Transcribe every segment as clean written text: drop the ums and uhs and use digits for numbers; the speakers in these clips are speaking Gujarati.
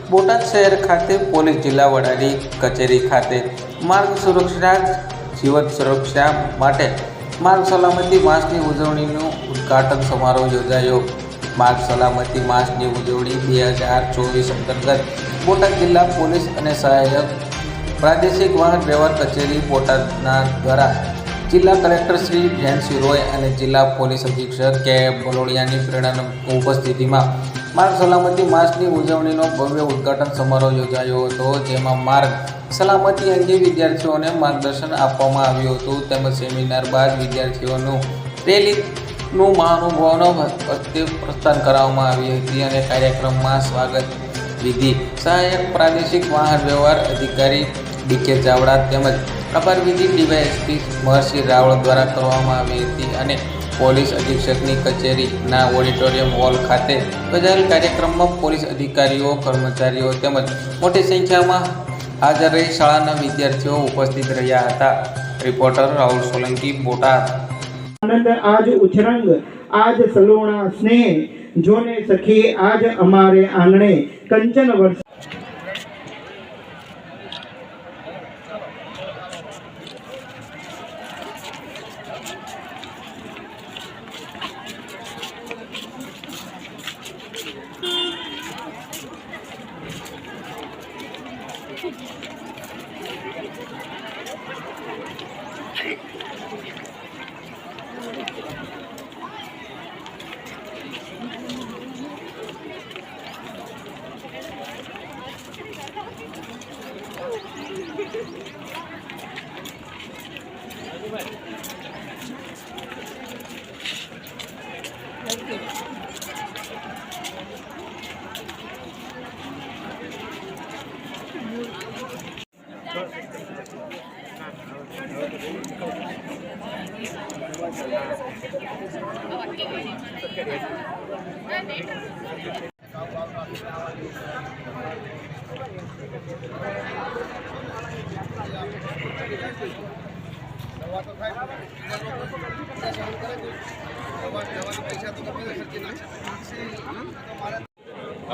બોટાદ શહેર ખાતે પોલીસ જિલ્લા વડાની કચેરી ખાતે માર્ગ સુરક્ષા જીવન સુરક્ષા માટે માર્ગ સલામતી માસની ઉજવણીનું ઉદ્ઘાટન સમારોહ યોજાયો। માર્ગ સલામતી માસની ઉજવણી 2024 અંતર્ગત બોટાદ જિલ્લા પોલીસ અને સહાયક પ્રાદેશિક વાહન વ્યવહાર કચેરી બોટાદના દ્વારા જિલ્લા કલેક્ટર શ્રી જેન્સી રોય અને જિલ્લા પોલીસ અધિક્ષક કે બલોડિયાની પ્રેરણા ઉપસ્થિતિમાં માર્ગ સલામતી માસની ઉજવણીનો ભવ્ય ઉદ્ઘાટન સમારોહ યોજાયો હતો, જેમાં માર્ગ સલામતી અંગે વિદ્યાર્થીઓને માર્ગદર્શન આપવામાં આવ્યું હતું તેમજ સેમિનાર બાદ વિદ્યાર્થીઓનું રેલીનું મહાનુભાવોનો હસ્તે પ્રસ્થાન કરવામાં આવી હતી અને કાર્યક્રમમાં સ્વાગત વિધિ સહાયક પ્રાદેશિક વાહન વ્યવહાર અધિકારી ડી.કે. ચાવડા તેમજ પ્રભાર વિધિ ડીવાયએસપી મહર્ષિ રાવળ દ્વારા કરવામાં આવી હતી અને પોલીસ અધિક્ષકની કચેરીના ઓડિટોરિયમ હોલ ખાતે યોજાયેલ કાર્યક્રમમાં પોલીસ અધિકારીઓ, કર્મચારીઓ તેમજ મોટી સંખ્યામાં હાજર રહી શાળાના વિદ્યાર્થીઓ ઉપસ્થિત રહ્યા હતા। રિપોર્ટર રાહુલ સોલંકી, બોટાદ। આનંદ આજ ઉછરંગ આજ સલોણા સ્નેહ જોને સખી આજ અમારે આંગણે કંચન વર્ષ।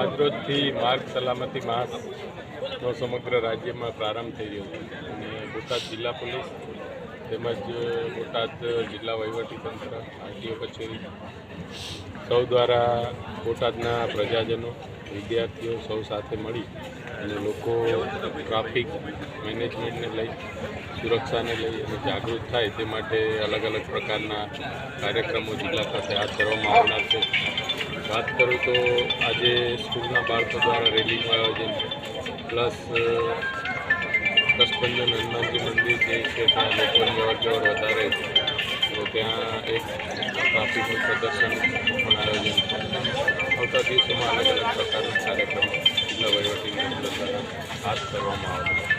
આજરોજથી માર્ગ સલામતી માસનો સમગ્ર રાજ્યમાં પ્રારંભ થઈ રહ્યો છે અને બોટાદ જિલ્લા પોલીસ તેમજ બોટાદ જિલ્લા વહીવટીતંત્ર, આરટીઓ કચેરી સૌ દ્વારા બોટાદના પ્રજાજનો, વિદ્યાર્થીઓ સૌ સાથે મળી અને લોકો ટ્રાફિક મેનેજમેન્ટને લઈ, સુરક્ષાને લઈ અને જાગૃત થાય તે માટે અલગ અલગ પ્રકારના કાર્યક્રમો જિલ્લા ખાતે હાથ ધરવામાં આવનાર છે। વાત કરું તો આજે સ્કૂલના બાળકો દ્વારા રેલીનું આયોજન પ્લસ કસ્ટબંધન હનુમાનજી મંદિર જે છે ત્યાં લોકોની અવરજવર વધારે છે તો ત્યાં એક ટ્રાફિકનું પ્રદર્શન પણ આયોજન છે। આવતા દિવસોમાં અલગ અલગ પ્રકારના કાર્યક્રમો જિલ્લા વહીવટી તંત્ર દ્વારા હાથ ધરવામાં આવશે।